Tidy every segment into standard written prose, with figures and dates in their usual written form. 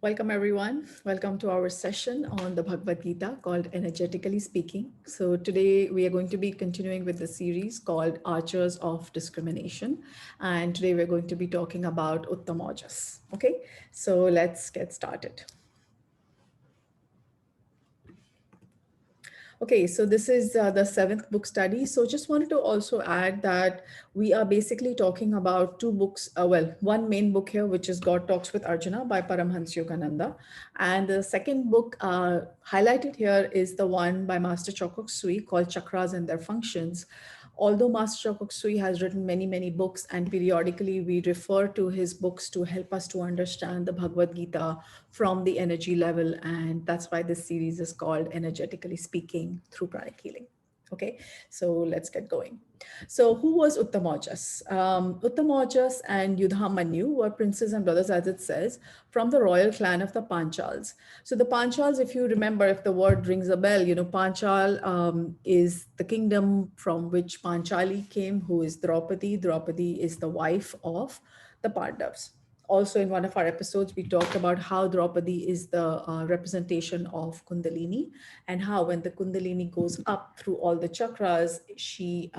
Welcome, everyone. Welcome to our session on the Bhagavad Gita called Energetically Speaking. So, today we are going to be continuing with the series called Archers of Discrimination. And today we're going to be talking about Uttamojas. Okay, so let's get started. Okay, so this is the seventh book study. So just wanted to also add that we are basically talking about two books. One main book here, which is God Talks with Arjuna by Paramhans Yogananda. And the second book highlighted here is the one by Master Chokok Sui called Chakras and Their Functions. Although Master Chokok Sui has written many, many books, and periodically we refer to his books to help us to understand the Bhagavad Gita from the energy level. And that's why this series is called Energetically Speaking through Pranic Healing. Okay, so let's get going. So, who was Uttamojas? Uttamojas and Yudhamanyu were princes and brothers, as it says, from the royal clan of the Panchals. So, the Panchals, if you remember, if the word rings a bell, Panchal is the kingdom from which Panchali came, who is Draupadi. Draupadi is the wife of the Pandavas. Also, in one of our episodes, we talked about how Draupadi is the representation of Kundalini, and how when the Kundalini goes up through all the chakras, she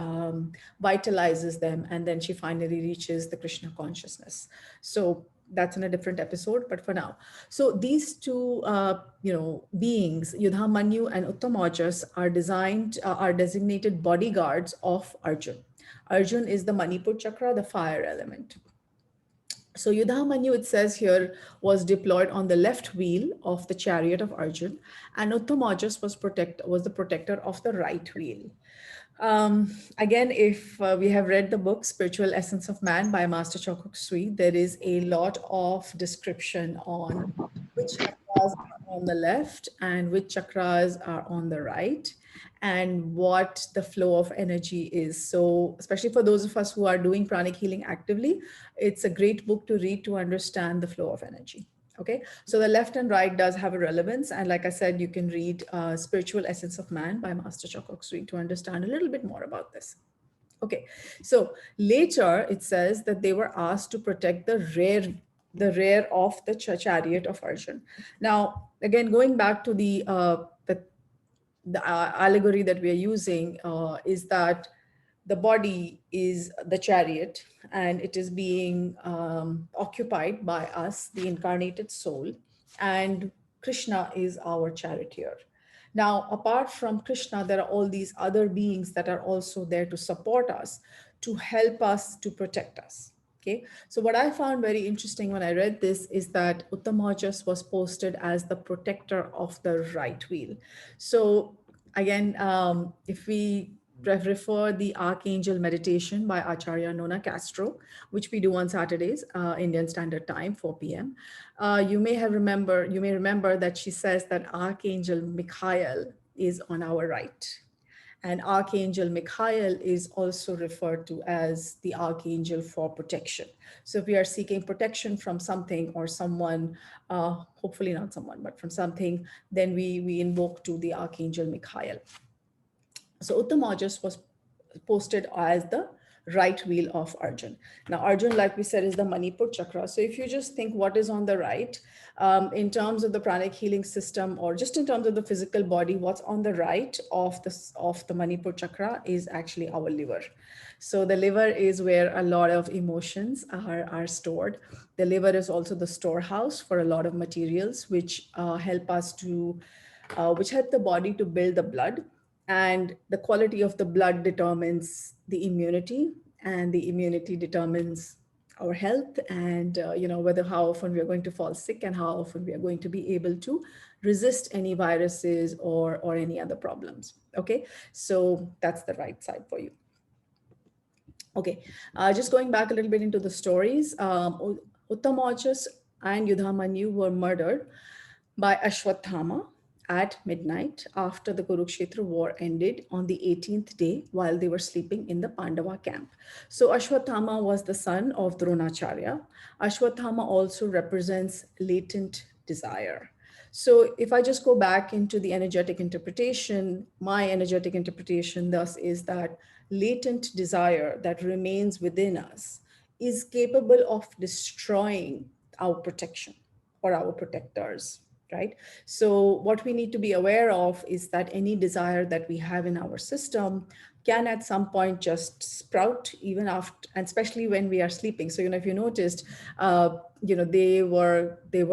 vitalizes them, and then she finally reaches the Krishna consciousness. So that's in a different episode, but for now. So these two, beings, Yudhamanyu and Uttamojas, are designated bodyguards of Arjun. Arjun is the Manipur chakra, the fire element. So Yudhamanyu, it says here, was deployed on the left wheel of the chariot of Arjun, and Uttamajas was the protector of the right wheel. Again, if we have read the book Spiritual Essence of Man by Master Chokok Sui, there is a lot of description on which chakras are on the left and which chakras are on the right, and what the flow of energy is. So, especially for those of us who are doing pranic healing actively, it's a great book to read to understand the flow of energy. Okay, so the left and right does have a relevance. And like I said, you can read Spiritual Essence of Man by Master Chokok Sui to understand a little bit more about this. Okay, so later it says that they were asked to protect the rear of the chariot of Arjun. Now, again, going back to the allegory that we are using, is that the body is the chariot, and it is being occupied by us, the incarnated soul, and Krishna is our charioteer. Now, apart from Krishna, there are all these other beings that are also there to support us, to help us, to protect us. Okay, so what I found very interesting when I read this is that Uttamajas was posted as the protector of the right wheel. So again, if we refer the Archangel Meditation by Acharya Nona Castro, which we do on Saturdays, Indian Standard Time, 4 p.m. You may remember that she says that Archangel Michael is on our right. And Archangel Michael is also referred to as the Archangel for protection. So if we are seeking protection from something or someone, hopefully not someone, but from something, then we invoke to the Archangel Michael. So Uttamajas was posted as the right wheel of Arjun. Now, Arjun, like we said, is the Manipur chakra. So if you just think what is on the right, in terms of the pranic healing system, or just in terms of the physical body, what's on the right of the Manipur chakra is actually our liver. So the liver is where a lot of emotions are stored. The liver is also the storehouse for a lot of materials, which which help the body to build the blood, and the quality of the blood determines the immunity, and the immunity determines our health, and whether how often we are going to fall sick, and how often we are going to be able to resist any viruses or any other problems. Okay, so that's the right side for you. Okay, just going back a little bit into the stories, Uttamajas and Yudhamanyu were murdered by Ashwathama at midnight after the Kurukshetra war ended on the 18th day while they were sleeping in the Pandava camp. So Ashwathama was the son of Dronacharya. Ashwathama also represents latent desire. So if I just go back into the energetic interpretation, my energetic interpretation thus is that latent desire that remains within us is capable of destroying our protection, or our protectors, right? So what we need to be aware of is that any desire that we have in our system can at some point just sprout even after, and especially when we are sleeping. So, if you noticed, they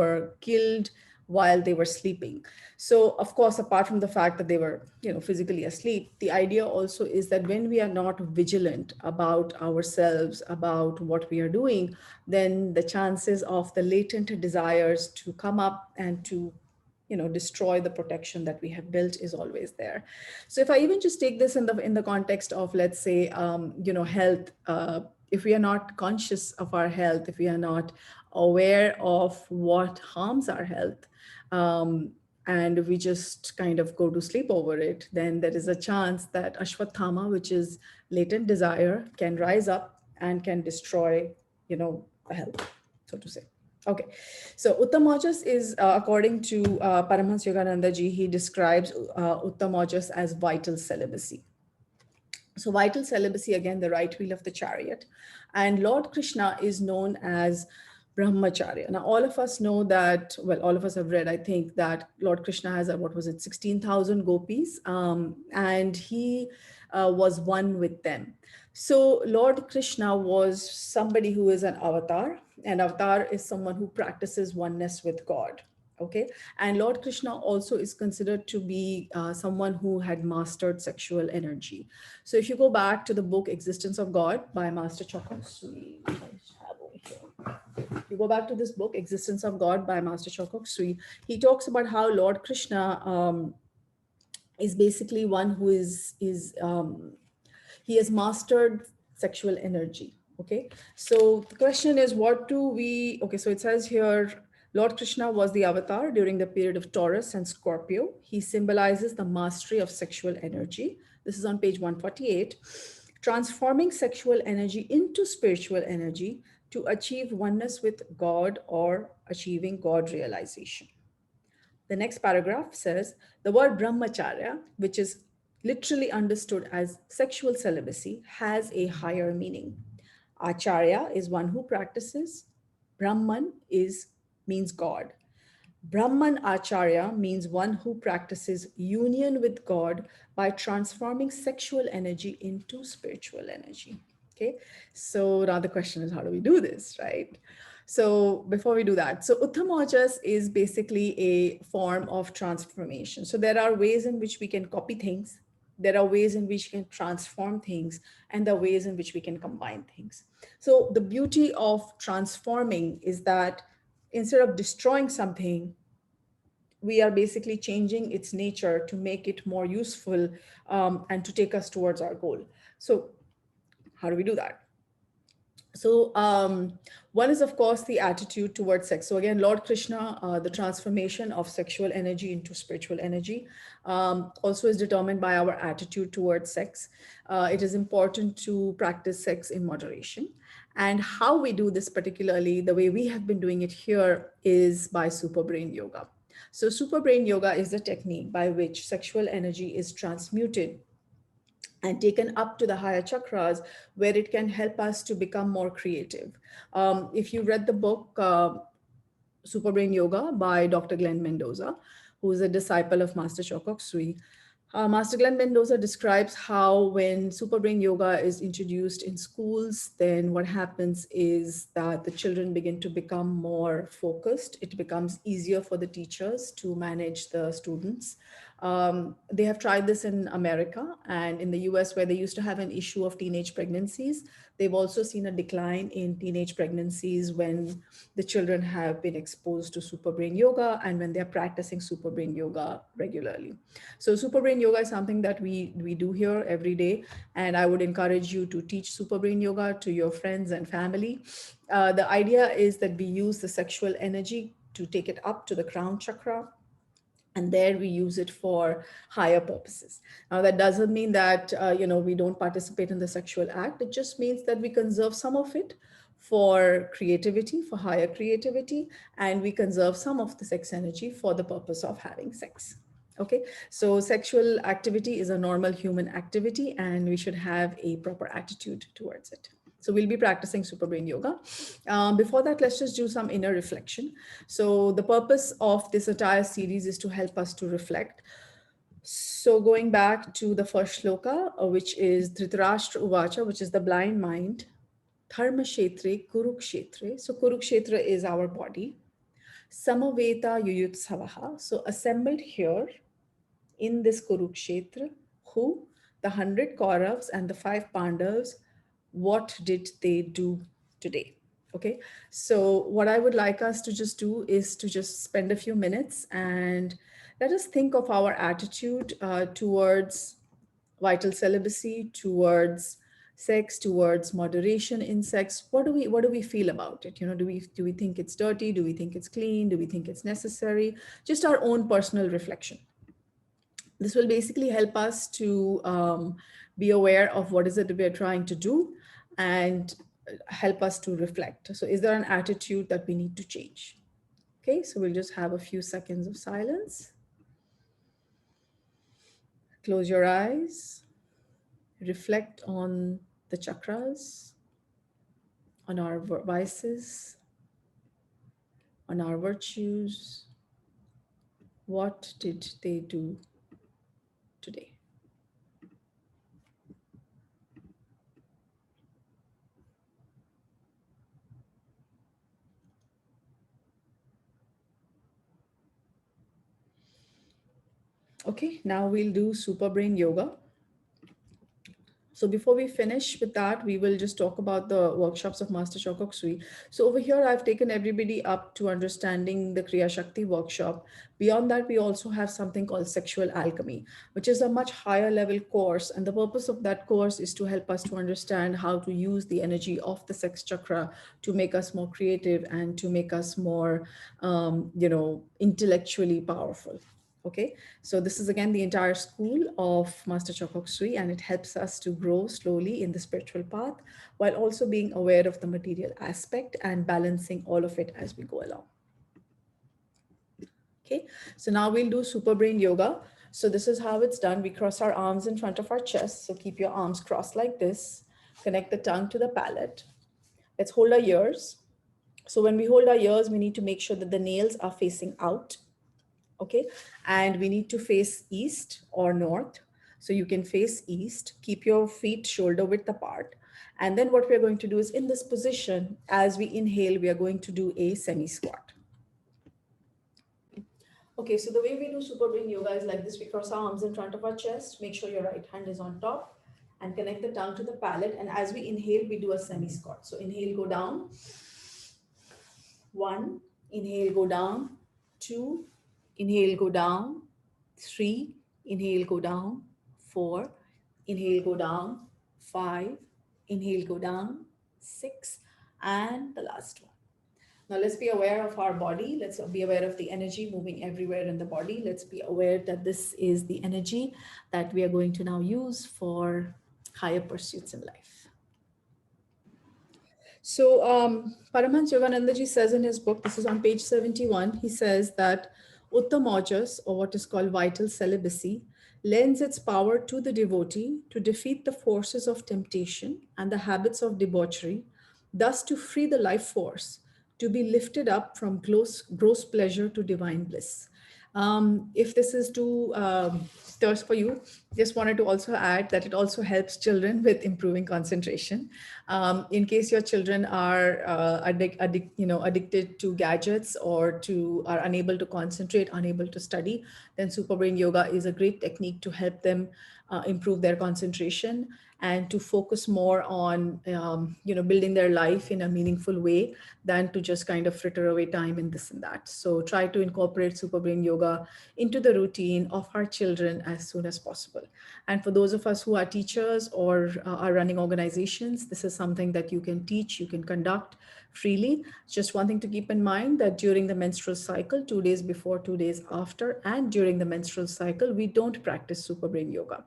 were killed while they were sleeping. So of course, apart from the fact that they were, physically asleep, the idea also is that when we are not vigilant about ourselves, about what we are doing, then the chances of the latent desires to come up and to destroy the protection that we have built is always there. So if I even just take this in the context of, let's say, health, if we are not conscious of our health, if we are not aware of what harms our health, um, and we just kind of go to sleep over it, then there is a chance that ashwatthama, which is latent desire, can rise up and can destroy the health, so to say. Okay, so Uttam Ojas is, according to Paramhans Yogananda ji, he describes Uttam Ojas as vital celibacy. So vital celibacy, again, the right wheel of the chariot. And Lord Krishna is known as Brahmacharya. Now, all of us know that, well, all of us have read, I think, that Lord Krishna has, what was it, 16,000 gopis, and he was one with them. So Lord Krishna was somebody who is an avatar, and avatar is someone who practices oneness with God. Okay, and Lord Krishna also is considered to be someone who had mastered sexual energy. So if you go back to the book Existence of God by Master Choksui, you go back to this book Existence of God by Master Choksui, he talks about how Lord Krishna is basically one who is he has mastered sexual energy. Okay, so the question is, what do we, okay, so it says here, Lord Krishna was the avatar during the period of Taurus and Scorpio. He symbolizes the mastery of sexual energy. This is on page 148. Transforming sexual energy into spiritual energy to achieve oneness with God or achieving God realization. The next paragraph says the word brahmacharya, which is literally understood as sexual celibacy, has a higher meaning. Acharya is one who practices. Brahman means God. Brahman Acharya means one who practices union with God by transforming sexual energy into spiritual energy. Okay, so now the question is, how do we do this, right? So before we do that, so Uttam Ojas is basically a form of transformation. So there are ways in which we can copy things, there are ways in which we can transform things, and there are ways in which we can combine things. So the beauty of transforming is that instead of destroying something, we are basically changing its nature to make it more useful, and to take us towards our goal. So how do we do that? So one is, of course, the attitude towards sex. So again, Lord Krishna, the transformation of sexual energy into spiritual energy, also is determined by our attitude towards sex. It is important to practice sex in moderation. And how we do this, particularly the way we have been doing it here, is by super brain yoga. So super brain yoga is the technique by which sexual energy is transmuted and taken up to the higher chakras, where it can help us to become more creative. If you read the book Super Brain Yoga by Dr. Glenn Mendoza, who is a disciple of Master Choa Sui, Master Glenn Mendoza describes how when Super Brain Yoga is introduced in schools, then what happens is that the children begin to become more focused. It becomes easier for the teachers to manage the students. They have tried this in America and in the US, where they used to have an issue of teenage pregnancies. They've also seen a decline in teenage pregnancies when the children have been exposed to Super Brain Yoga and when they're practicing Super Brain Yoga regularly. So Super Brain Yoga is something that we do here every day. And I would encourage you to teach Super Brain Yoga to your friends and family. The idea is that we use the sexual energy to take it up to the crown chakra, and there we use it for higher purposes. Now that doesn't mean that we don't participate in the sexual act. It just means that we conserve some of it for creativity, for higher creativity, and we conserve some of the sex energy for the purpose of having sex. Okay, so sexual activity is a normal human activity, and we should have a proper attitude towards it. So we'll be practicing Super Brain Yoga. Before that, let's just do some inner reflection. So the purpose of this entire series is to help us to reflect. So going back to the first shloka, which is Dhritarashtra Uvacha, which is the blind mind, Dharma Kshetre, Kurukshetre. So Kurukshetra is our body. Samaveta Yuyutsavaha. So assembled here in this Kurukshetra, who? The 100 Kauravas and the 5 Pandavas, what did they do today? Okay, so what I would like us to just do is to just spend a few minutes and let us think of our attitude towards vital celibacy, towards sex, towards moderation in sex. What do we feel about it? You know, do we think it's dirty? Do we think it's clean? Do we think it's necessary? Just our own personal reflection. This will basically help us to be aware of what is it we're trying to do and help us to reflect. So is there an attitude that we need to change? Okay, so we'll just have a few seconds of silence. Close your eyes. Reflect on the chakras, on our vices, on our virtues. What did they do today? Okay, now we'll do Super Brain Yoga. So before we finish with that, we will just talk about the workshops of Master Chow Kok Sui. So over here, I've taken everybody up to understanding the Kriya Shakti workshop. Beyond that, we also have something called Sexual Alchemy, which is a much higher level course. And the purpose of that course is to help us to understand how to use the energy of the sex chakra to make us more creative and to make us more, intellectually powerful. Okay, so this is again the entire school of Master Chow Kok Sui, and it helps us to grow slowly in the spiritual path while also being aware of the material aspect and balancing all of it as we go along. Okay, so now we'll do Super Brain Yoga. So this is how it's done. We cross our arms in front of our chest. So keep your arms crossed like this. Connect the tongue to the palate. Let's hold our ears. So when we hold our ears, we need to make sure that the nails are facing out. Okay, and we need to face east or north. So you can face east, keep your feet shoulder width apart. And then what we're going to do is in this position, as we inhale, we are going to do a semi squat. Okay, so the way we do Super Brain Yoga is like this. We cross our arms in front of our chest, make sure your right hand is on top and connect the tongue to the palate. And as we inhale, we do a semi squat. So inhale, go down. 1, inhale, go down. 2, inhale, go down. 3, inhale, go down. 4, inhale, go down. 5, inhale, go down. 6, and the last one. Now let's be aware of our body. Let's be aware of the energy moving everywhere in the body. Let's be aware that this is the energy that we are going to now use for higher pursuits in life. So Paramahansa Yogananda ji says in his book, this is on page 71, he says that Uttam Ojas, or what is called vital celibacy, lends its power to the devotee to defeat the forces of temptation and the habits of debauchery, thus to free the life force, to be lifted up from gross pleasure to divine bliss. If this is too terse for you, just wanted to also add that it also helps children with improving concentration. In case your children are addicted to gadgets or are unable to concentrate, unable to study, then Super Brain Yoga is a great technique to help them improve their concentration and to focus more on building their life in a meaningful way than to just kind of fritter away time in this and that. So try to incorporate Super Brain Yoga into the routine of our children as soon as possible. And for those of us who are teachers or are running organizations, this is something that you can teach, you can conduct freely. Just one thing to keep in mind, that during the menstrual cycle, 2 days before, 2 days after, and during the menstrual cycle, we don't practice Super Brain Yoga.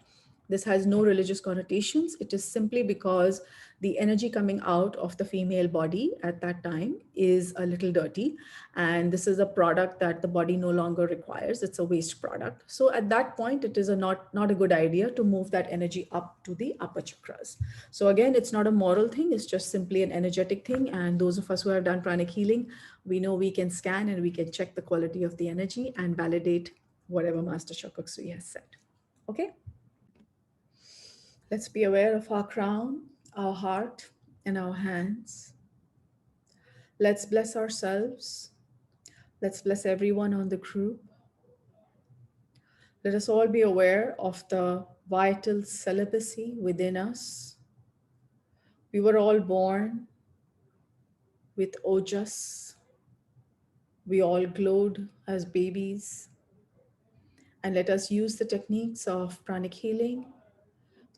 This has no religious connotations. It is simply because the energy coming out of the female body at that time is a little dirty. And this is a product that the body no longer requires. It's a waste product. So at that point, it is not a good idea to move that energy up to the upper chakras. So again, it's not a moral thing. It's just simply an energetic thing. And those of us who have done pranic healing, we know we can scan and we can check the quality of the energy and validate whatever Master Shakak has said. Okay. Let's be aware of our crown, our heart, and our hands. Let's bless ourselves. Let's bless everyone on the group. Let us all be aware of the vital celibacy within us. We were all born with ojas. We all glowed as babies. And let us use the techniques of pranic healing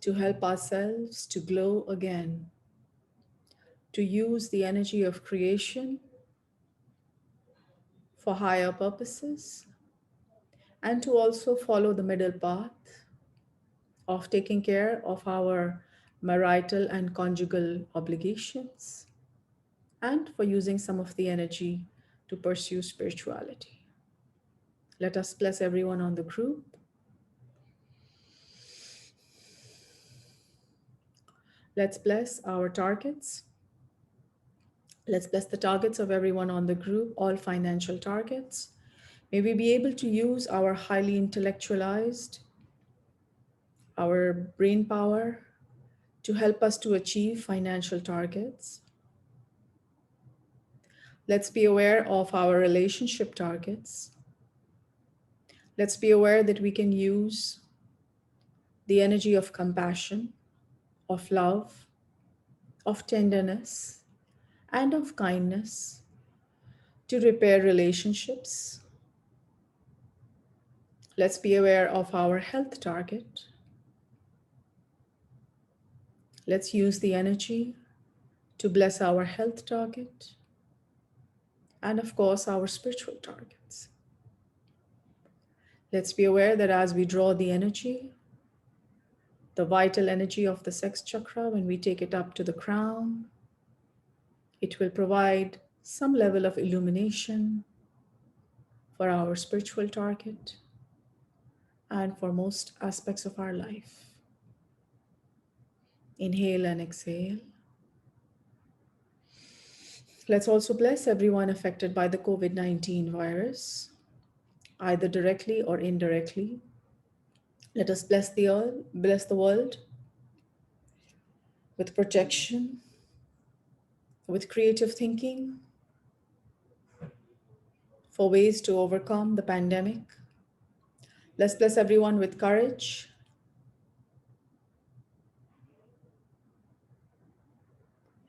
to help ourselves to glow again, to use the energy of creation for higher purposes, and to also follow the middle path of taking care of our marital and conjugal obligations, and for using some of the energy to pursue spirituality. Let us bless everyone on the group. Let's bless our targets. Let's bless the targets of everyone on the group, all financial targets. May we be able to use our highly intellectualized, our brain power to help us to achieve financial targets. Let's be aware of our relationship targets. Let's be aware that we can use the energy of compassion, of love, of tenderness, and of kindness to repair relationships. Let's be aware of our health target. Let's use the energy to bless our health target and, of course, our spiritual targets. Let's be aware that as we draw the energy, the vital energy of the sex chakra, when we take it up to the crown, it will provide some level of illumination for our spiritual target and for most aspects of our life. Inhale and exhale. Let's also bless everyone affected by the COVID-19 virus, either directly or indirectly. Let us bless the world with protection, with creative thinking, for ways to overcome the pandemic. Let's bless everyone with courage.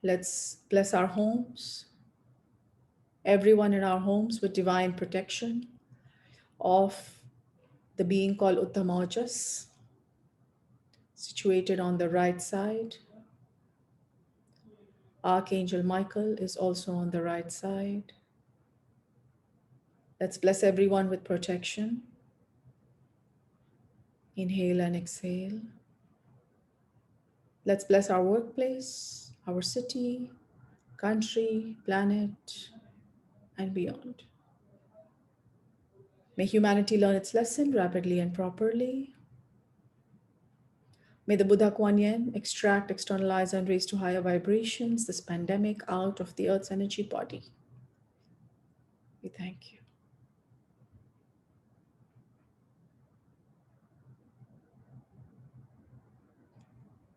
Let's bless our homes, everyone in our homes with divine protection of the being called Uttamaojas, situated on the right side. Archangel Michael is also on the right side. Let's bless everyone with protection. Inhale and exhale. Let's bless our workplace, our city, country, planet, and beyond. May humanity learn its lesson rapidly and properly. May the Buddha Kuan Yin extract, externalize, and raise to higher vibrations this pandemic out of the Earth's energy body. We thank you.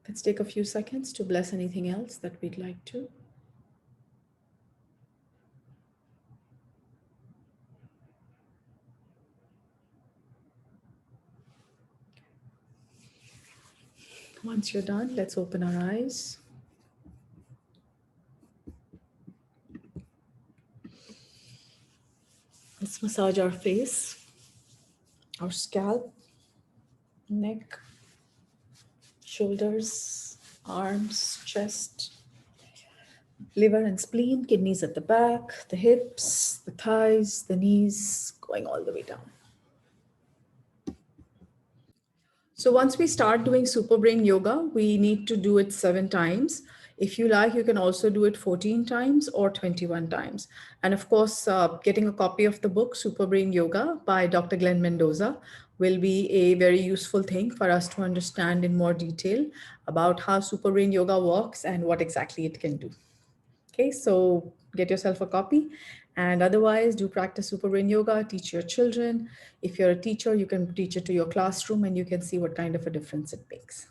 Let's take a few seconds to bless anything else that we'd like to. Once you're done, let's open our eyes. Let's massage our face, our scalp, neck, shoulders, arms, chest, liver and spleen, kidneys at the back, the hips, the thighs, the knees, going all the way down. So once we start doing super brain yoga, we need to do it 7 times. If you like, you can also do it 14 times or 21 times. And of course, getting a copy of the book, Super Brain Yoga by Dr. Glenn Mendoza, will be a very useful thing for us to understand in more detail about how Super Brain Yoga works and what exactly it can do. Okay, so get yourself a copy. And otherwise, do practice Super Brain Yoga, teach your children. If you're a teacher, you can teach it to your classroom and you can see what kind of a difference it makes.